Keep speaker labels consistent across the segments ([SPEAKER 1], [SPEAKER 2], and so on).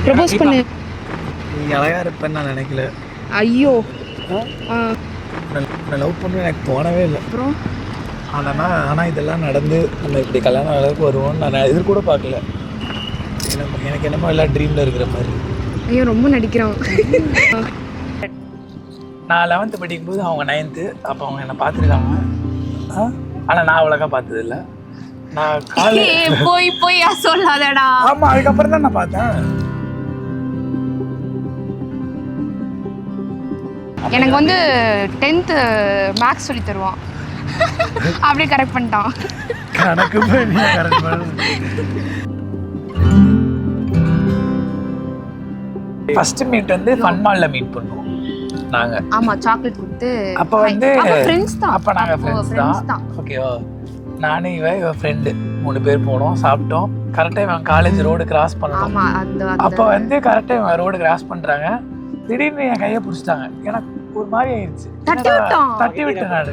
[SPEAKER 1] Propose பண்ணு.
[SPEAKER 2] நீ அழகா இருப்பேன்னு நான் நினைக்கல.
[SPEAKER 1] ஐயோ
[SPEAKER 2] நான் லவ் பண்ண எனக்கு தோணவே இல்லை.
[SPEAKER 1] அப்புறம்
[SPEAKER 2] ஆனால் இதெல்லாம் நடந்து நம்ம இப்படி கல்யாணம் அளவுக்கு வருவோம்னு நான் எதிர்கூட பார்க்கல. எனக்கு என்னமோ எல்லாம் ட்ரீமில் இருக்கிற மாதிரி.
[SPEAKER 1] ஐயோ ரொம்ப நடிக்கிறான்.
[SPEAKER 2] நான் 11th படிக்கும்போது அவங்க 9th. அப்போ அவங்க என்னை பார்த்துருக்காங்க. ஆனால் நான் அவ்வளோக்கா பார்த்ததில்ல. நான்
[SPEAKER 1] போய் சொல்லாதடா.
[SPEAKER 2] ஆமாம், அதுக்கப்புறம் தான் நான் பார்த்தேன்.
[SPEAKER 1] எனக்கு வந்து 10th மேக்ஸ் சொல்லி தருவான். அப்படியே கரெக்ட் பண்ணிட்டான்.
[SPEAKER 2] கணக்கு கரெக்ட் பண்ண. ஃபர்ஸ்ட் மீட் வந்து ஃபன் மால்ல மீட் பண்ணுவோம் நாங்க.
[SPEAKER 1] ஆமா, சாக்லேட் கொடுத்து.
[SPEAKER 2] அப்ப வந்து
[SPEAKER 1] ஃப்ரெண்ட்ஸ் தான்.
[SPEAKER 2] அப்ப நாங்க ஃப்ரெண்ட்ஸ் தான். ஓகேவா, நானே இவ ஃப்ரெண்டு 3 பேர் போனோம், சாப்பிட்டோம். கரெக்டா இவன் காலேஜ் ரோடு கிராஸ் பண்ணோம்.
[SPEAKER 1] ஆமா,
[SPEAKER 2] அப்ப வந்து கரெக்டா இவன் ரோடு கிராஸ் பண்றாங்க. திடீர்னு என் கையை பிடிச்சிட்டாங்க. எனக்கு ஒரு மாதிரி ஆயிடுச்சு. தட்டி விட்டேன் நானு.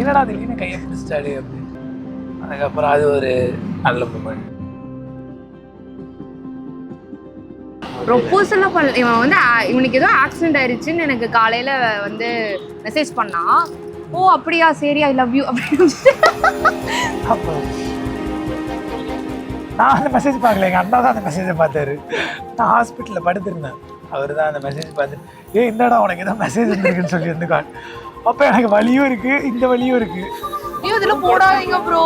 [SPEAKER 2] என்னடா திடீர்னு கையை பிடிச்சிட்டாடு அப்படின்னு. அதுக்கப்புறம் அது ஒரு நல்ல மூமெண்ட்.
[SPEAKER 1] ப்ரொபோசல்லாம் பண்ண. இவன் வந்து இவனுக்கு ஏதோ ஆக்சிடென்ட் ஆயிடுச்சுன்னு எனக்கு காலையில வந்து மெசேஜ் பண்ணான். ஓ அப்படியா, சரி, ஐ லவ் யூ அப்படின்னு.
[SPEAKER 2] அப்போ நான் அந்த மெசேஜ் பார்க்கல, எங்கள் அண்ணா தான் அந்த மெசேஜை பார்த்தாரு. நான் ஹாஸ்பிட்டலில் படுத்திருந்தேன். அவர் தான் அந்த மெசேஜ் பார்த்துட்டு இந்தடா உனக்கு ஏதோ மெசேஜ் வந்துருக்குன்னு சொல்லி வந்துக்கான். அப்போ எனக்கு வலியும் இருக்கு, இந்த வலியும் இருக்கு.
[SPEAKER 1] ஐயோ இதுல போடாதீங்க ப்ரோ.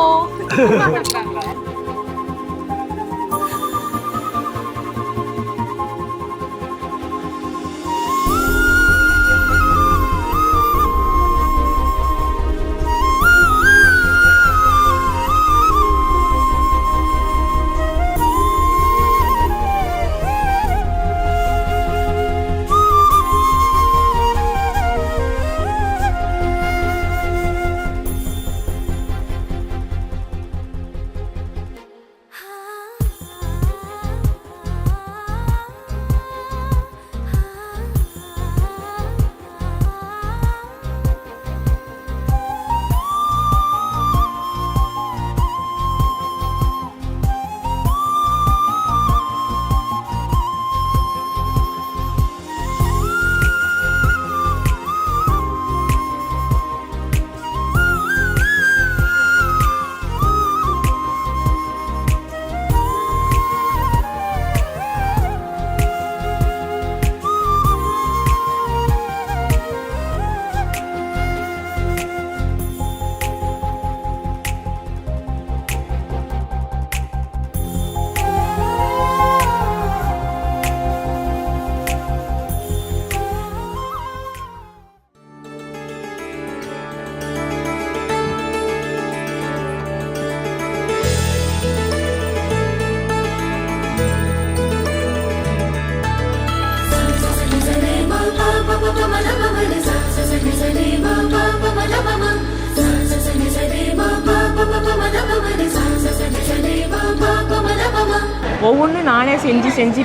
[SPEAKER 3] ஒவ்வொன்றும் நானே செஞ்சு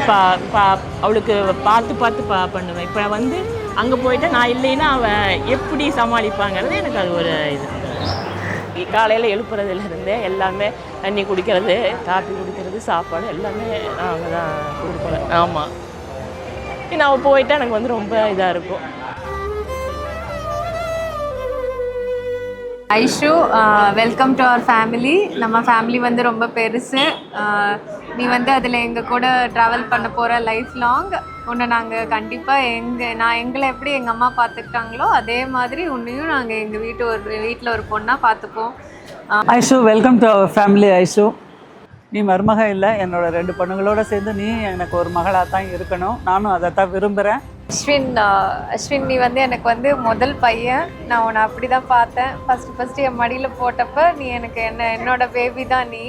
[SPEAKER 3] அவளுக்கு பார்த்து பண்ணுவேன். இப்போ வந்து அங்கே போயிட்டு நான் இல்லைன்னா அவள் எப்படி சமாளிப்பாங்கிறது எனக்கு அது ஒரு இது. காலையில் எழுப்புறதுலேருந்தே எல்லாமே தண்ணி குடிக்கிறது, காஃபி குடிக்கிறது, சாப்பாடு எல்லாமே நாங்கள் தான் கொடுப்போம். ஆமாம், நான் அவள் போயிட்டா எனக்கு வந்து ரொம்ப இதாக இருக்கும்.
[SPEAKER 4] Aishu, welcome to our family. நம்ம ஃபேமிலி வந்து ரொம்ப பெருசு. நீ வந்து அதில் எங்கள் கூட ட்ராவல் பண்ண போகிற லைஃப் லாங். உன்னை நாங்கள் கண்டிப்பாக எங்களை எப்படி எங்கள் அம்மா பார்த்துக்கிட்டாங்களோ அதே மாதிரி உன்னையும் நாங்கள் எங்கள் வீட்டில் ஒரு பொண்ணாக பார்த்துப்போம்.
[SPEAKER 5] Aishu, welcome to our family. Aishu, நீ மருமக இல்லை, என்னோட 2 பொண்ணுங்களோட சேர்ந்து நீ எனக்கு ஒரு மகளாக தான் இருக்கணும். நானும் அதை தான் விரும்புகிறேன்.
[SPEAKER 4] அஸ்வின், நீ வந்து எனக்கு வந்து முதல் பையன். நான் உன்னை அப்படி தான் பார்த்தேன். ஃபஸ்ட்டு என் மடியில் போட்டப்போ நீ எனக்கு என்னோட பேபி தான் நீ.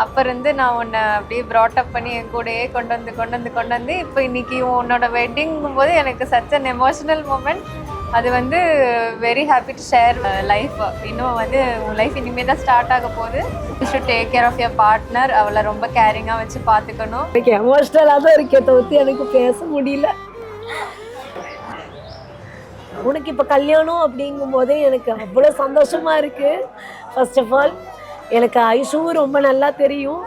[SPEAKER 4] அப்போ இருந்து நான் உன்னை அப்படியே ப்ராட்டப் பண்ணி என் கூடயே கொண்டு வந்து இப்போ இன்றைக்கி உன்னோட வெட்டிங்கும் போது எனக்கு சச் அன் எமோஷனல் மூமெண்ட். அது வந்து very happy to share life. இன்னும் வந்து உன் லைஃப் இனிமேல் தான் ஸ்டார்ட் ஆக போகுது. You should take care of your partner. அவளை ரொம்ப கேரிங்காக வச்சு பார்த்துக்கணும்.
[SPEAKER 6] எனக்கு எமோஷ்னலாக தான் இருக்கே தவிர்த்து எனக்கு பேச முடியல. உனக்கு இப்போ கல்யாணம் அப்படிங்கும் போதே எனக்கு அவ்வளோ சந்தோஷமாக இருக்குது. ஃபர்ஸ்ட் ஆஃப் ஆல் எனக்கு ஐஷுவும் ரொம்ப நல்லா தெரியும்.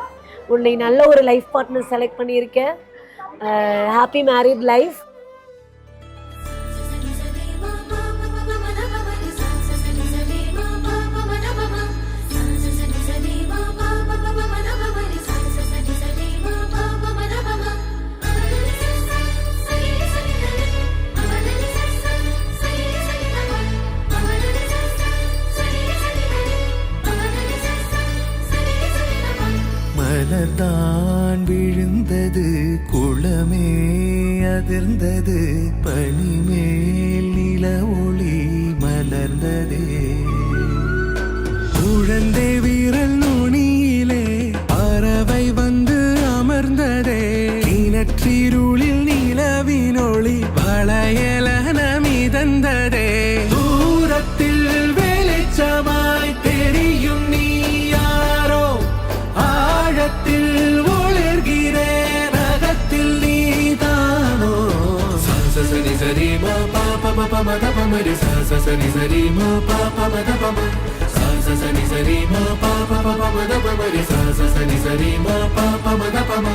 [SPEAKER 6] உன்னை நல்ல ஒரு லைஃப் பார்ட்னர் செலக்ட் பண்ணியிருக்கேன். Happy married life.
[SPEAKER 7] மலர்தான் விழுந்தது, குளமே அதிர்ந்தது, பனிமேல் நில ஒளி மலர்ந்ததே. குழந்தை வீரல் நுனியிலே பறவை வந்து அமர்ந்ததே. கிணற்றிருளில் நிலவினொளி வளையலன மிதந்ததே. தூரத்தில் வெளிச்சமாய் தெரியும் நீ யாரோ, ஆழத்தில் ஒளிர்கிறேன் அகத்தில் நீதானோ. சரி சரி மா பாப மத பமரி சரி சரி மா பாப மத பம சரி சரி மா பாப மத பமரி சரி சரி மா பாப மத பம.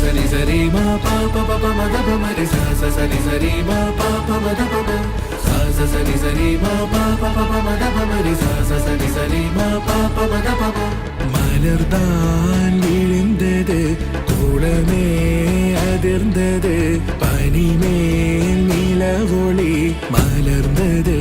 [SPEAKER 7] Sani sari ma pa pa pa pa ma da pa ma re sa sa sani sari ma pa pa ma da pa ma sa sa sani sari ma pa pa pa pa ma da pa ma re sa sa sani sari ma pa pa ma da pa ma. மலர்தான் விழுந்தது, குளமே அதிர்ந்தது, பனிமேல் நில ஒளி மலர்ந்தது.